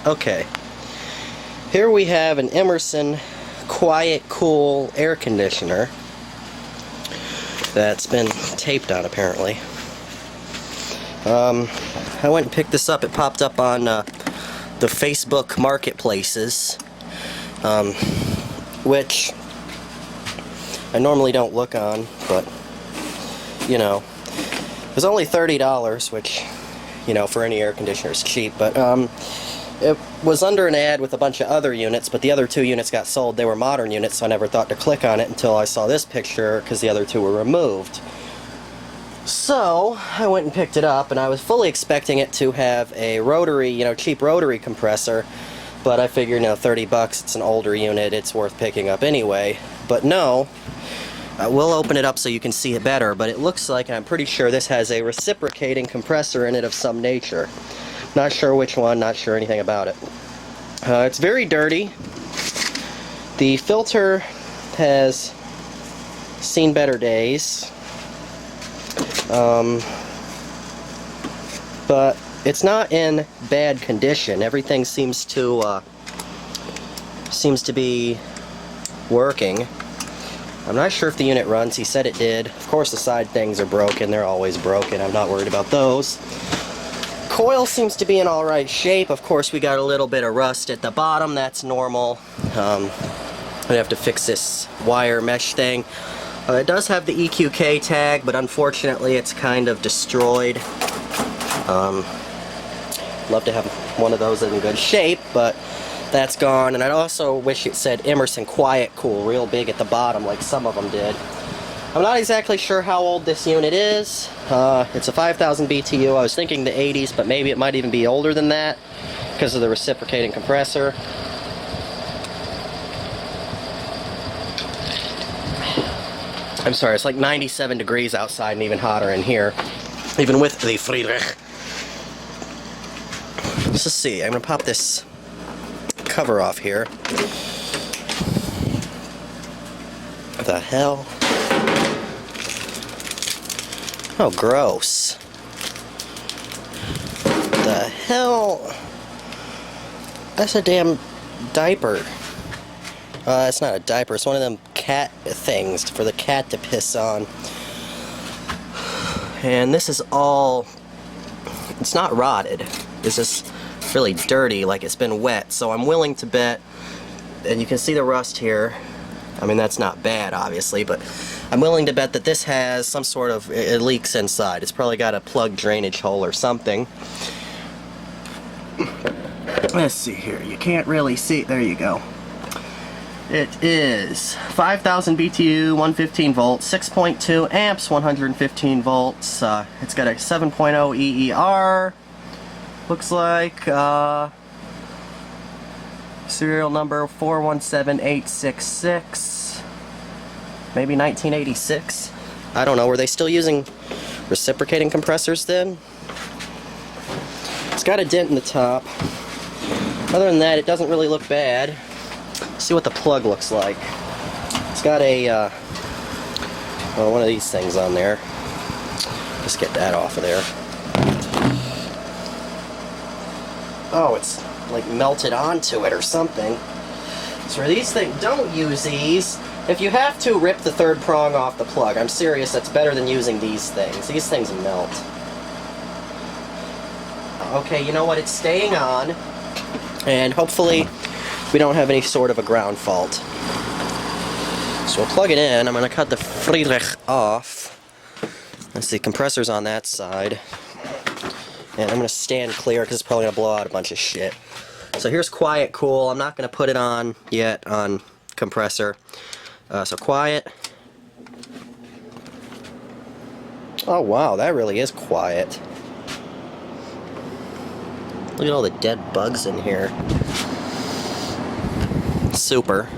Okay, here we have an Emerson Quiet Kool air conditioner that's been taped on apparently. I went and picked this up. It popped up on the Facebook marketplaces, which I normally don't look on, but you know, it was only $30, which, you know, for any air conditioner is cheap, but it was under an ad with a bunch of other units, but the other two units got sold. They were modern units, so I never thought to click on it until I saw this picture, because the other two were removed. So I went and picked it up, and I was fully expecting it to have a rotary, you know, cheap rotary compressor, but I figured, you know, 30 bucks, it's an older unit, it's worth picking up anyway. But no, we'll open it up so you can see it better, but it looks like, and I'm pretty sure this has a reciprocating compressor in it of some nature. Not sure which one, not sure anything about it. It's very dirty. The filter has seen better days. But it's not in bad condition. Everything seems to be working. I'm not sure if the unit runs. He said it did. Of course the side things are broken. They're always broken. I'm not worried about those. Coil seems to be in alright shape. Of course we got a little bit of rust at the bottom. That's normal. I'd have to fix this wire mesh thing. It does have the EQK tag, but unfortunately it's kind of destroyed. Love to have one of those in good shape, but that's gone. And I also wish it said Emerson Quiet Kool real big at the bottom like some of them did. I'm not exactly sure how old this unit is. It's a 5,000 BTU. I was thinking the 80s, but maybe it might even be older than that because of the reciprocating compressor. I'm sorry, it's like 97 degrees outside and even hotter in here, even with the Friedrich. Let's see, I'm going to pop this cover off here. What the hell? Oh, gross. What the hell? That's a damn diaper. It's not a diaper, it's one of them cat things for the cat to piss on. And this is all, it's not rotted. It's just really dirty, like it's been wet. So I'm willing to bet, and you can see the rust here. I mean, that's not bad, obviously, but I'm willing to bet that this has some sort of, it leaks inside. It's probably got a plug drainage hole or something. Let's see here. You can't really see. There you go. It is 5,000 BTU, 115 volts, 6.2 amps, 115 volts. It's got a 7.0 EER. Looks like serial number 417866. Maybe 1986. I don't know. Were they still using reciprocating compressors then? It's got a dent in the top. Other than that, it doesn't really look bad. Let's see what the plug looks like. It's got a one of these things on there. Just get that off of there. Oh, it's like melted onto it or something. So these things, don't use these. If you have to, rip the third prong off the plug. I'm serious, that's better than using these things. These things melt. Okay, you know what? It's staying on. And hopefully we don't have any sort of a ground fault. So we'll plug it in. I'm going to cut the Friedrich off. Let's see, compressor's on that side. And I'm going to stand clear because it's probably going to blow out a bunch of shit. So here's Quiet Kool. I'm not going to put it on yet on compressor. So quiet. Oh wow, that really is quiet. Look at all the dead bugs in here. Super.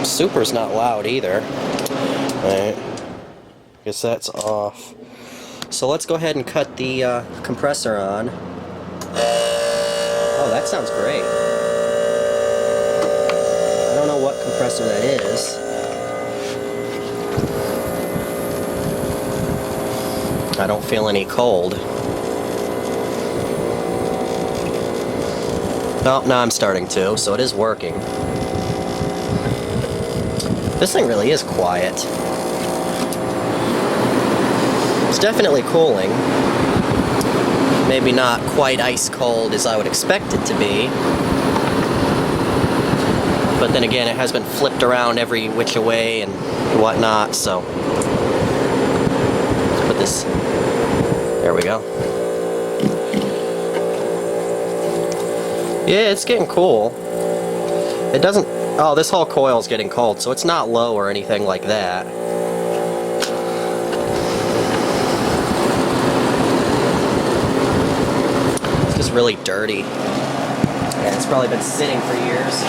Super's not loud either. Alright. Guess that's off. So let's go ahead and cut the compressor on. Oh, that sounds great. I don't know what compressor that is. I don't feel any cold. Oh, now I'm starting to, so it is working. This thing really is quiet. It's definitely cooling. Maybe not quite ice cold as I would expect it to be. But then again, it has been flipped around every which way and whatnot, so. Let's put this, there we go. Yeah, it's getting cool. It doesn't, oh, this whole coil is getting cold, so it's not low or anything like that. It's just really dirty. And it's probably been sitting for years.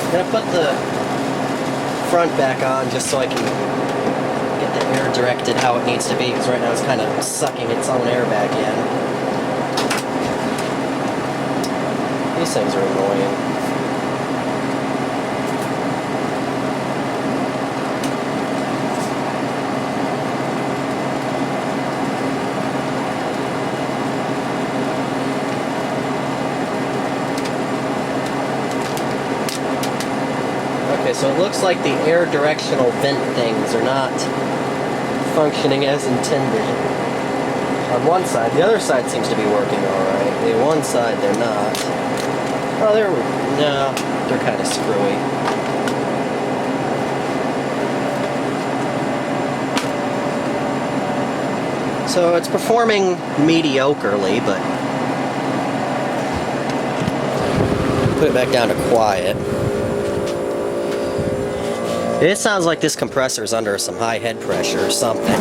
I'm gonna put the front back on just so I can get the air directed how it needs to be, because right now it's kind of sucking its own air back in. These things are annoying. Okay, so it looks like the air directional vent things are not functioning as intended on one side. The other side seems to be working alright. The one side they're not. Oh, no, they're kind of screwy. So it's performing mediocrely, but put it back down to quiet. It sounds like this compressor is under some high head pressure or something.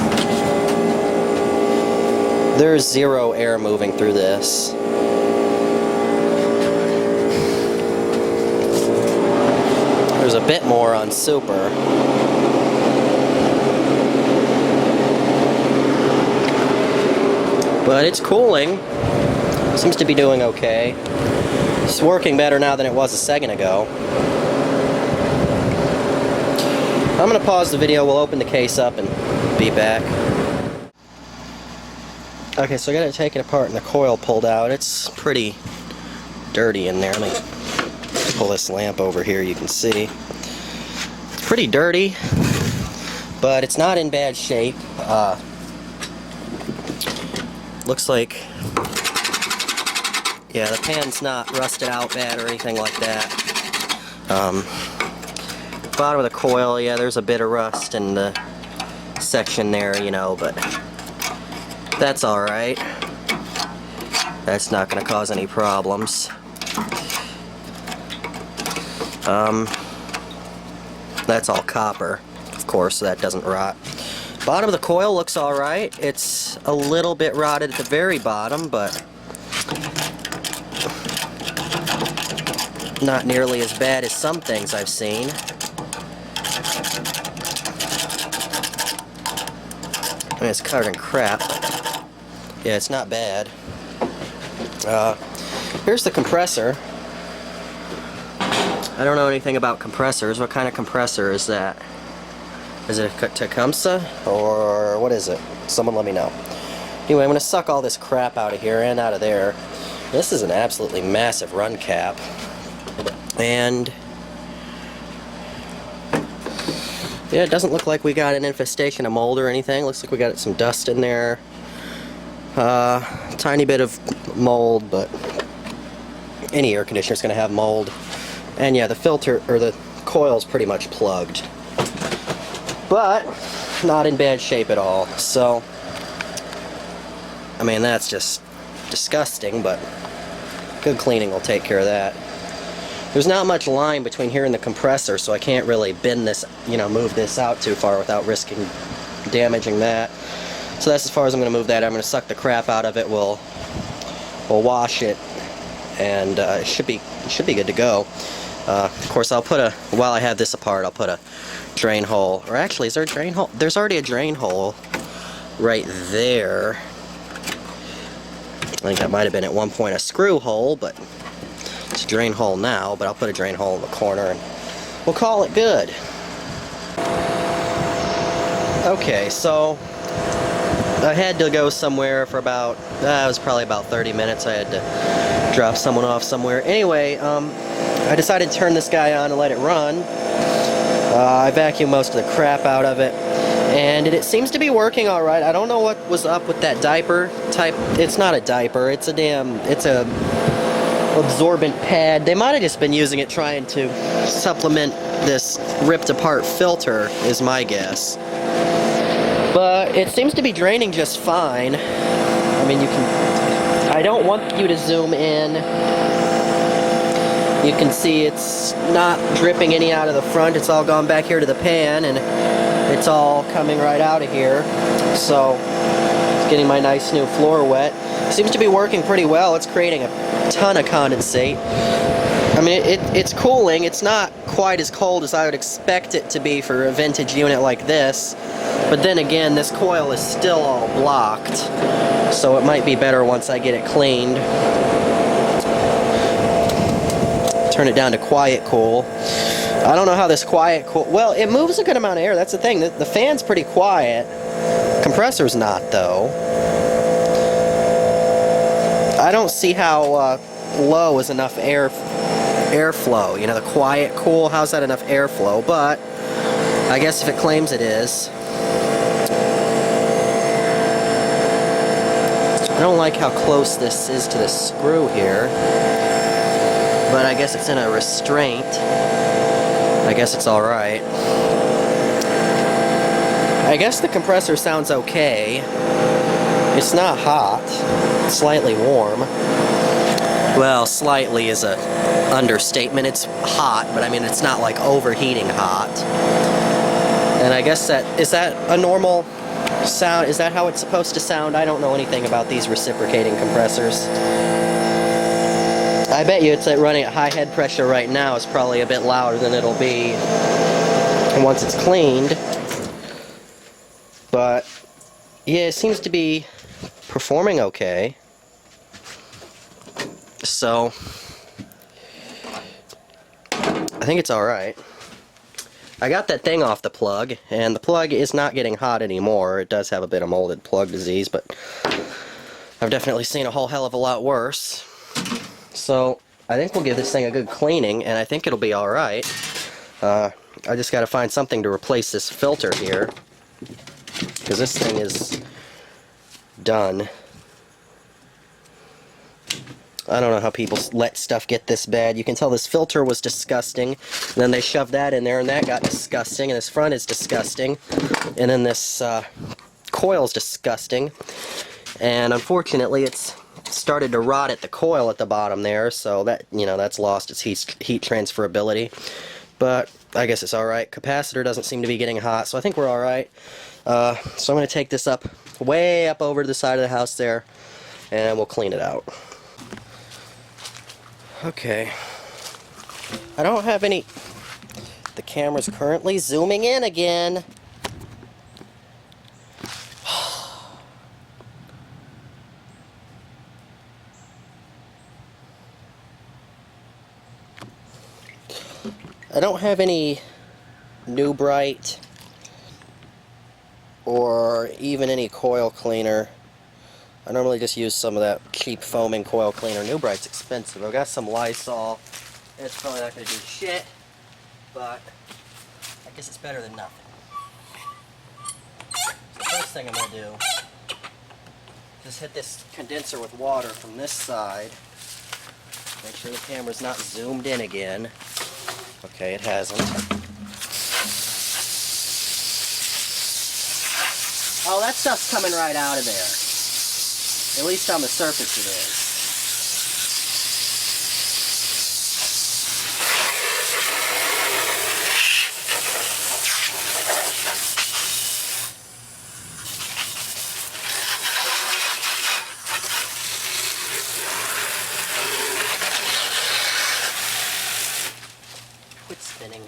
There's zero air moving through this. There's a bit more on super. But it's cooling. Seems to be doing okay. It's working better now than it was a second ago. I'm going to pause the video, we'll open the case up and be back. Okay, so I got it taken apart and the coil pulled out. It's pretty dirty in there. Let me pull this lamp over here, you can see. It's pretty dirty, but it's not in bad shape. Looks like, yeah, the pan's not rusted out bad or anything like that. Bottom of the coil, yeah, there's a bit of rust in the section there, you know, but that's alright. That's not going to cause any problems. That's all copper, of course, so that doesn't rot. Bottom of the coil looks alright. It's a little bit rotted at the very bottom, but not nearly as bad as some things I've seen. I mean, it's covered in crap. Yeah, it's not bad. Here's the compressor. I don't know anything about compressors. What kind of compressor is that? Is it a Tecumseh? Or what is it? Someone let me know. Anyway, I'm going to suck all this crap out of here and out of there. This is an absolutely massive run cap. And yeah, it doesn't look like we got an infestation of mold or anything. Looks like we got some dust in there. Tiny bit of mold, but any air conditioner is going to have mold. And yeah, the filter, or the coil's pretty much plugged. But not in bad shape at all. So, I mean, that's just disgusting, but good cleaning will take care of that. There's not much line between here and the compressor, so I can't really bend this, you know, move this out too far without risking damaging that. So that's as far as I'm going to move that. I'm going to suck the crap out of it. We'll wash it, and it should be good to go. Of course, I'll put while I have this apart, I'll put a drain hole. Or actually, is there a drain hole? There's already a drain hole right there. I think that might have been at one point a screw hole, but it's a drain hole now. But I'll put a drain hole in the corner and we'll call it good. Okay, so I had to go somewhere for about, it was probably about 30 minutes. I had to drop someone off somewhere. Anyway, I decided to turn this guy on and let it run. I vacuumed most of the crap out of it, and it seems to be working all right. I don't know what was up with that diaper type. It's not a diaper. It's a absorbent pad. They might have just been using it trying to supplement this ripped apart filter, is my guess. But it seems to be draining just fine. I mean, I don't want you to zoom in. You can see it's not dripping any out of the front. It's all gone back here to the pan, and it's all coming right out of here. So it's getting my nice new floor wet. Seems to be working pretty well. It's creating a ton of condensate. I mean, it's cooling. It's not quite as cold as I would expect it to be for a vintage unit like this. But then again, this coil is still all blocked, so it might be better once I get it cleaned. Turn it down to Quiet Kool. I don't know how this Quiet Kool... Well, it moves a good amount of air. That's the thing. The fan's pretty quiet. Compressor's not, though. I don't see how low is enough airflow. You know, the Quiet Kool, how's that enough airflow? But I guess if it claims it is. I don't like how close this is to the screw here. But I guess it's in a restraint. I guess it's alright. I guess the compressor sounds okay. It's not hot. It's slightly warm. Well, slightly is a understatement. It's hot, but I mean it's not like overheating hot. And I guess is that a normal sound? Is that how it's supposed to sound? I don't know anything about these reciprocating compressors. I bet you it's like running at high head pressure right now is probably a bit louder than it'll be once it's cleaned. But yeah, it seems to be performing okay. So I think it's alright. I got that thing off the plug, and the plug is not getting hot anymore. It does have a bit of molded plug disease, but I've definitely seen a whole hell of a lot worse. So I think we'll give this thing a good cleaning, and I think it'll be alright. I just got to find something to replace this filter here, because this thing is done. I don't know how people let stuff get this bad. You can tell this filter was disgusting, and then they shoved that in there, and that got disgusting, and this front is disgusting, and then this coil's disgusting, and unfortunately it's started to rot at the coil at the bottom there, so that, you know, that's lost its heat transferability. But I guess it's alright. Capacitor doesn't seem to be getting hot, so I think we're alright. So I'm going to take this up, way up over to the side of the house there, and we'll clean it out. Okay. I don't have any... The camera's currently zooming in again. I don't have any New Bright or even any coil cleaner. I normally just use some of that cheap foaming coil cleaner. New Bright's expensive. I've got some Lysol. It's probably not going to do shit, but I guess it's better than nothing. So the first thing I'm going to do is hit this condenser with water from this side. Make sure the camera's not zoomed in again. Okay, it hasn't. Oh, that stuff's coming right out of there. At least on the surface it is. Quit spinning.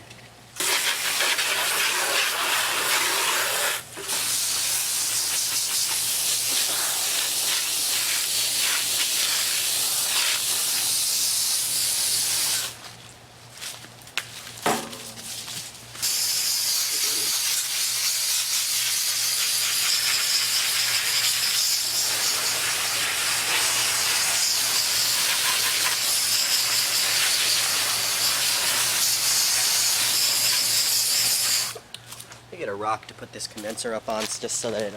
I get a rock to put this condenser up on, just so that it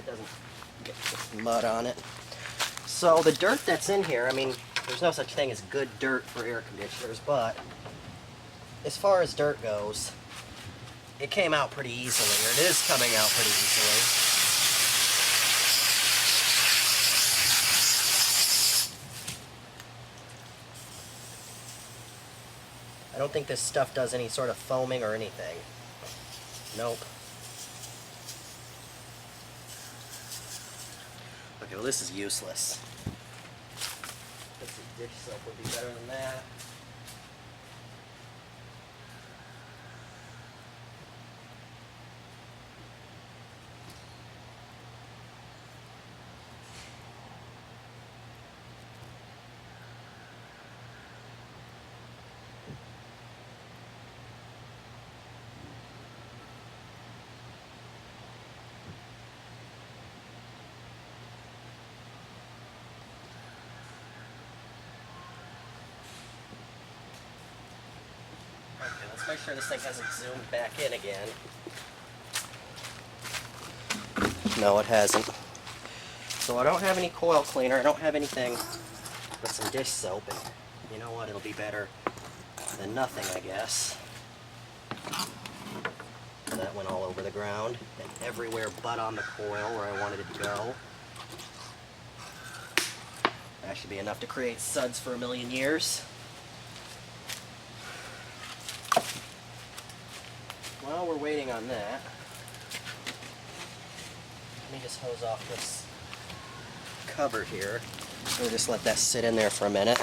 doesn't get mud on it. So the dirt that's in here, I mean, there's no such thing as good dirt for air conditioners, but as far as dirt goes, it came out pretty easily, or it is coming out pretty easily. I don't think this stuff does any sort of foaming or anything. Nope. Okay, well this is useless. This dish soap would be better than that. Let's make sure this thing hasn't zoomed back in again. No, it hasn't. So I don't have any coil cleaner. I don't have anything but some dish soap. And you know what? It'll be better than nothing, I guess. That went all over the ground and everywhere but on the coil where I wanted it to go. That should be enough to create suds for 1,000,000 years. While we're waiting on that, let me just hose off this cover here. We'll just let that sit in there for a minute.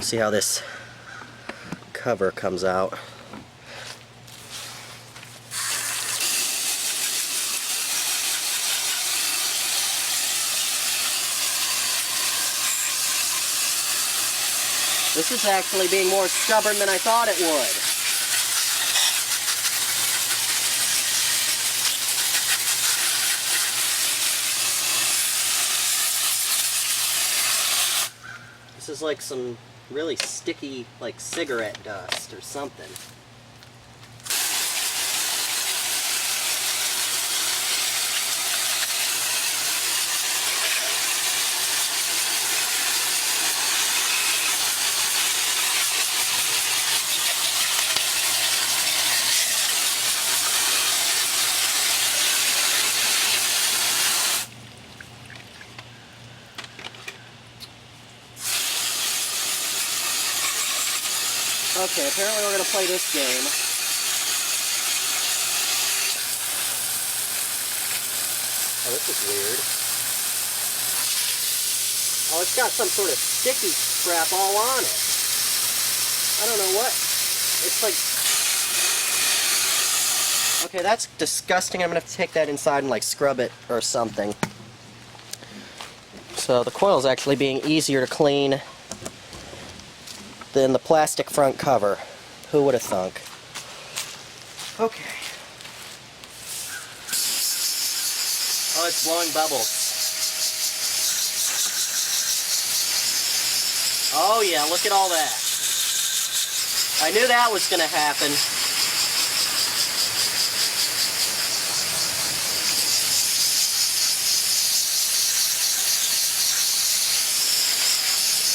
See how this cover comes out. This is actually being more stubborn than I thought it would. This is like some really sticky, like cigarette dust or something. Okay, apparently we're going to play this game. Oh, this is weird. Oh, it's got some sort of sticky crap all on it. I don't know what. It's like... Okay, that's disgusting. I'm going to have to take that inside and like scrub it or something. So the coil is actually being easier to clean than the plastic front cover. Who would have thunk? Okay. Oh, it's blowing bubbles. Oh yeah, look at all that. I knew that was going to happen.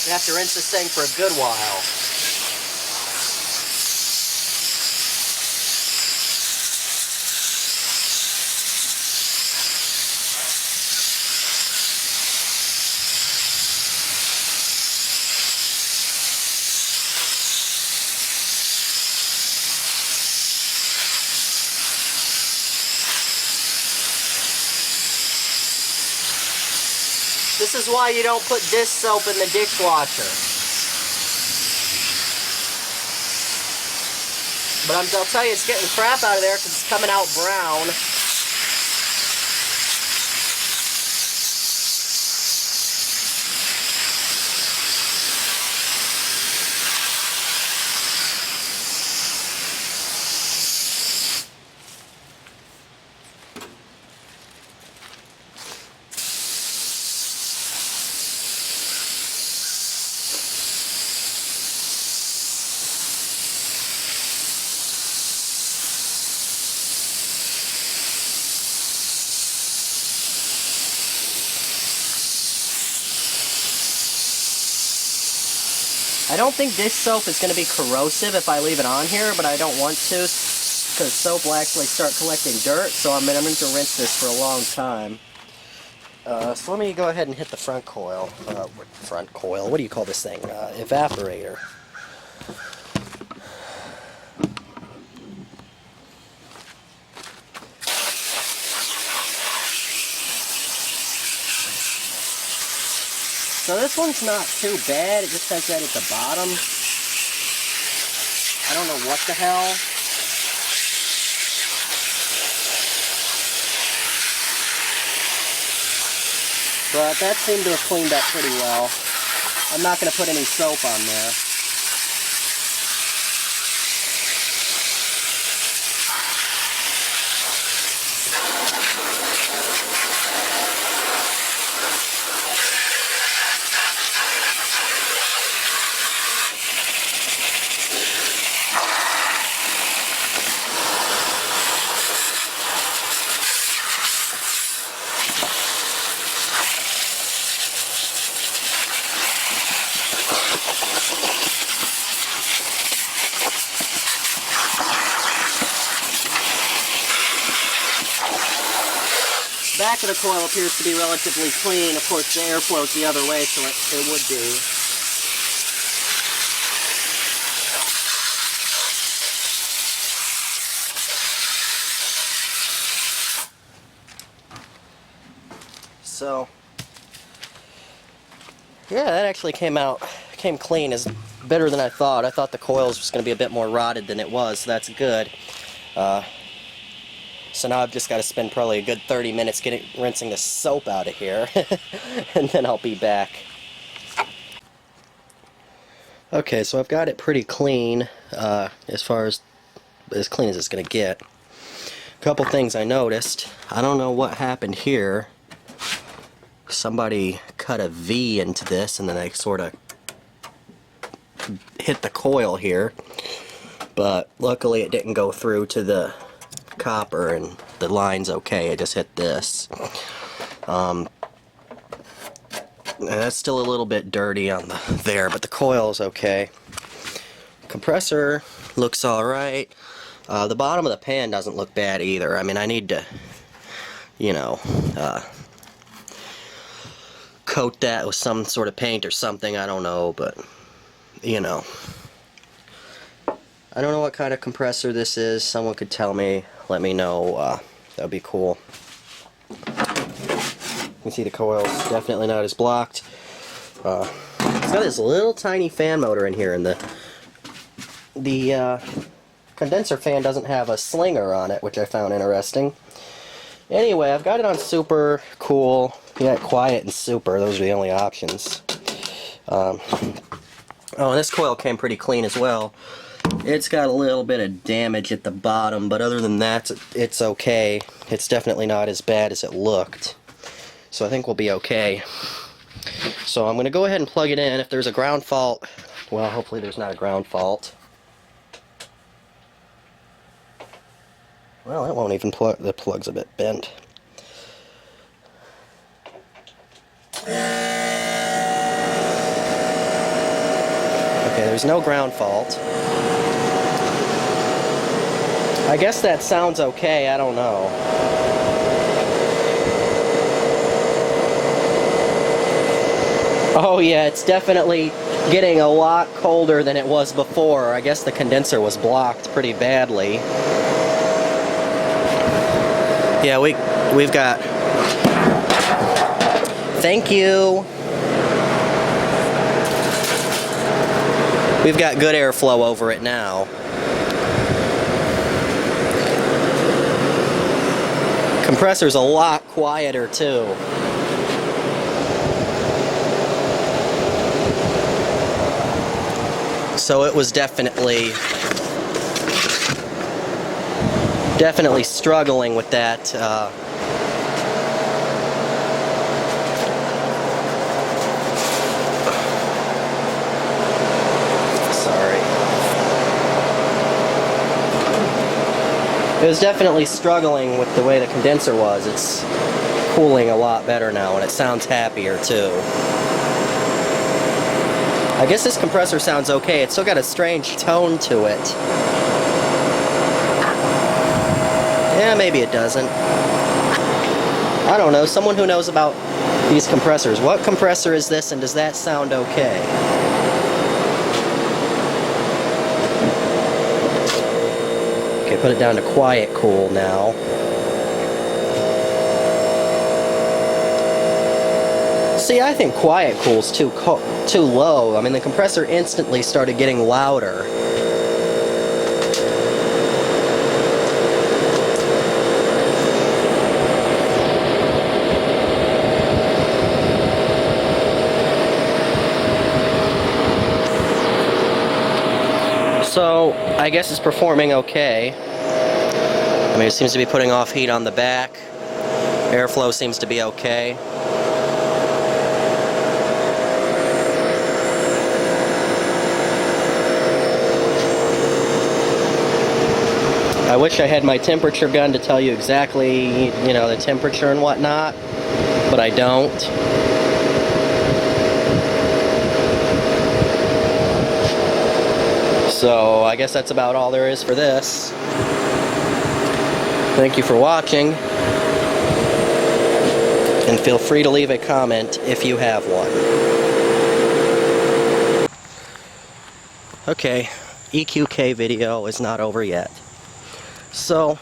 You have to rinse this thing for a good while. This is why you don't put dish soap in the dishwasher. But I'll tell you, it's getting crap out of there because it's coming out brown. I don't think dish soap is going to be corrosive if I leave it on here, but I don't want to, because soap will actually start collecting dirt, so I'm going to rinse this for a long time. So let me go ahead and hit the front coil. What do you call this thing? Evaporator. So this one's not too bad, it just has that at the bottom. I don't know what the hell. But that seemed to have cleaned up pretty well. I'm not going to put any soap on there. Back of the coil appears to be relatively clean. Of course, the air flows the other way, so it would be. So, yeah, that actually came clean. Is better than I thought. I thought the coils was going to be a bit more rotted than it was, so that's good. So now I've just got to spend probably a good 30 minutes rinsing the soap out of here, and then I'll be back. Okay, so I've got it pretty clean, as clean as it's going to get. A couple things I noticed. I don't know what happened here. Somebody cut a V into this, and then they sort of hit the coil here. But luckily it didn't go through to the copper, and the line's okay. I just hit this. And that's still a little bit dirty on there, but the coil is okay. Compressor looks alright. The bottom of the pan doesn't look bad either. I mean, I need to, you know, coat that with some sort of paint or something. I don't know, but, you know. I don't know what kind of compressor this is. Someone could tell me, let me know. That would be cool. You can see the coil's definitely not as blocked. It's got this little tiny fan motor in here, and the condenser fan doesn't have a slinger on it, which I found interesting. Anyway, I've got it on super, cool. Yeah, quiet and super. Those are the only options. Oh, and this coil came pretty clean as well. It's got a little bit of damage at the bottom, but other than that, it's okay. It's definitely not as bad as it looked. So I think we'll be okay. So I'm going to go ahead and plug it in. If there's a ground fault, well, hopefully there's not a ground fault. Well, that won't even plug. The plug's a bit bent. Okay, there's no ground fault. I guess that sounds okay, I don't know. Oh yeah, it's definitely getting a lot colder than it was before. I guess the condenser was blocked pretty badly. Yeah, we've got... Thank you! We've got good airflow over it now. Compressor's a lot quieter too. So it was definitely struggling with that. It was definitely struggling with the way the condenser was. It's cooling a lot better now, and it sounds happier too. I guess this compressor sounds okay. It's still got a strange tone to it. Yeah, maybe it doesn't. I don't know. Someone who knows about these compressors. What compressor is this, and does that sound okay? Okay, put it down to Quiet Kool now. See, I think Quiet Kool's too low. I mean, the compressor instantly started getting louder. So, I guess it's performing okay. I mean, it seems to be putting off heat on the back. Airflow seems to be okay. I wish I had my temperature gun to tell you exactly, you know, the temperature and whatnot, but I don't. So, I guess that's about all there is for this. Thank you for watching, and feel free to leave a comment if you have one. Okay, EQK video is not over yet. So,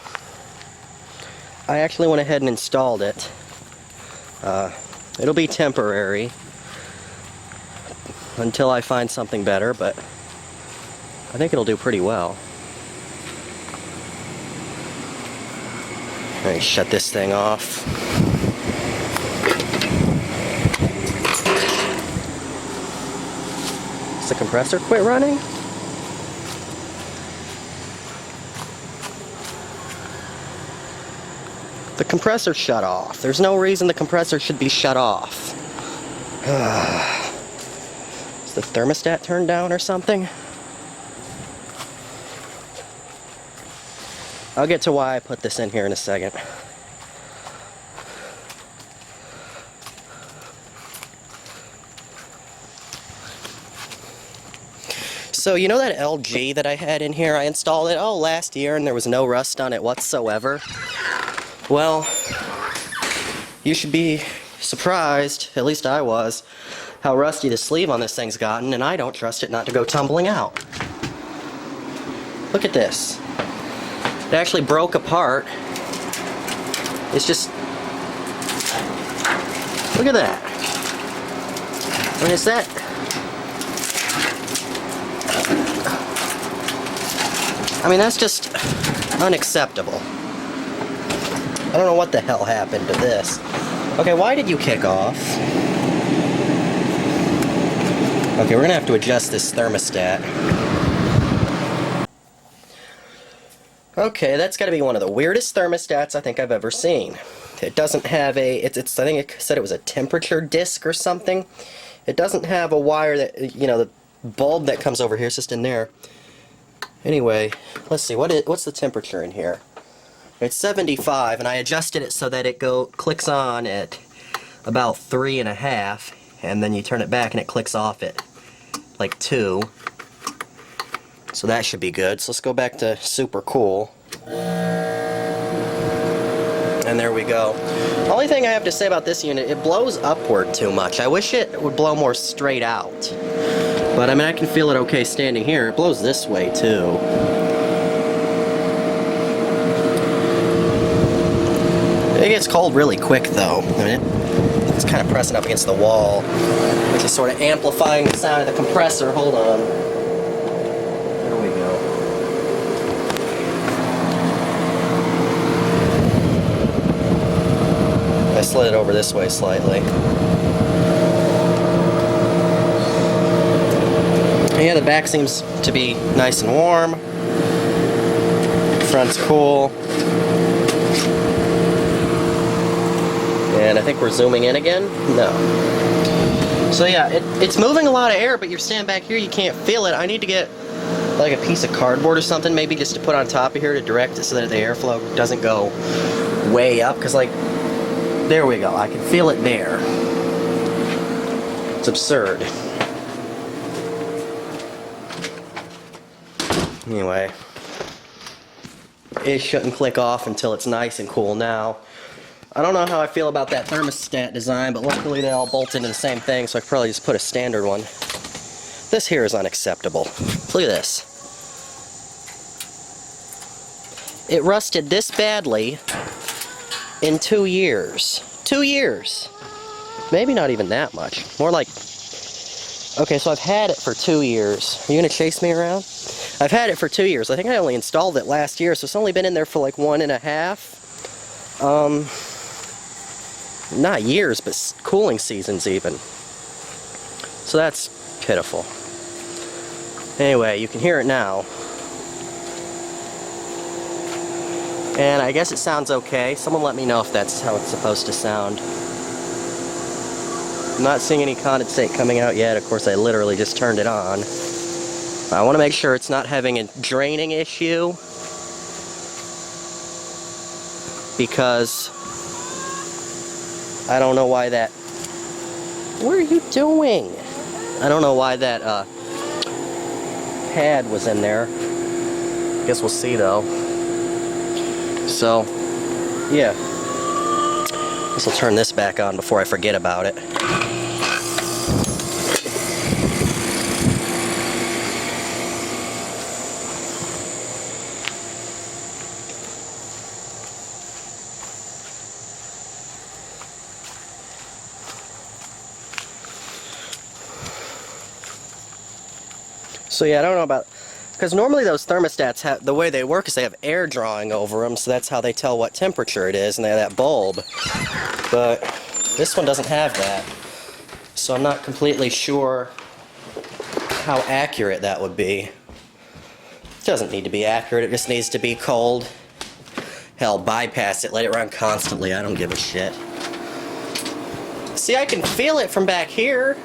I actually went ahead and installed it. It'll be temporary until I find something better, but I think it'll do pretty well. Let me shut this thing off. Does the compressor quit running? The compressor shut off. There's no reason the compressor should be shut off. Is the thermostat turned down or something? I'll get to why I put this in here in a second. So, you know that LG that I had in here? I installed it, last year, and there was no rust on it whatsoever. Well, you should be surprised, at least I was, how rusty the sleeve on this thing's gotten, and I don't trust it not to go tumbling out. Look at this. It actually broke apart. It's just... look at that. I mean, is that... I mean, that's just unacceptable. I don't know what the hell happened to this. Okay, why did you kick off? Okay, we're gonna have to adjust this thermostat. Okay, that's gotta be one of the weirdest thermostats I think I've ever seen. It doesn't have a, I think it said it was a temperature disc or something. It doesn't have a wire that, you know, the bulb that comes over here is just in there. Anyway, let's see, what's the temperature in here? It's 75, and I adjusted it so that it clicks on at about 3.5, and then you turn it back and it clicks off at like 2. So that should be good. So let's go back to super cool. And there we go. The only thing I have to say about this unit, it blows upward too much. I wish it would blow more straight out. But I mean, I can feel it okay standing here. It blows this way too. It gets cold really quick though. I mean, it's kind of pressing up against the wall, which is sort of amplifying the sound of the compressor. Hold on. There we go. I slid it over this way slightly. Yeah, the back seems to be nice and warm. Front's cool. And I think we're zooming in again? No. So yeah, it's moving a lot of air, but you're standing back here, you can't feel it. I need to get like a piece of cardboard or something, maybe just to put on top of here to direct it so that the airflow doesn't go way up. Because like, there we go, I can feel it there. It's absurd. Anyway, it shouldn't click off until it's nice and cool now. I don't know how I feel about that thermostat design, but luckily they all bolt into the same thing, so I could probably just put a standard one. This here is unacceptable. Look at this. It rusted this badly in 2 years. 2 years! Maybe not even that much. More like... Okay, so I've had it for 2 years. Are you gonna chase me around? I've had it for 2 years. I think I only installed it last year, so it's only been in there for like 1.5. Not years, but cooling seasons even. So that's pitiful. Anyway, you can hear it now. And I guess it sounds okay. Someone let me know if that's how it's supposed to sound. I'm not seeing any condensate coming out yet. Of course, I literally just turned it on. I want to make sure it's not having a draining issue, because I don't know why that... What are you doing? I don't know why that pad was in there. Guess we'll see though. So, yeah. Guess I'll turn this back on before I forget about it. So yeah, I don't know about... Because normally those thermostats, have, the way they work is they have air drawing over them, so that's how they tell what temperature it is, and they have that bulb. But this one doesn't have that. So I'm not completely sure how accurate that would be. It doesn't need to be accurate, it just needs to be cold. Hell, bypass it, let it run constantly, I don't give a shit. See, I can feel it from back here,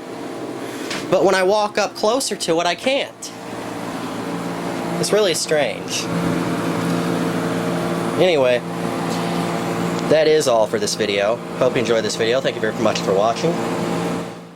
but when I walk up closer to it, I can't. It's really strange. Anyway, that is all for this video. Hope you enjoyed this video. Thank you very much for watching.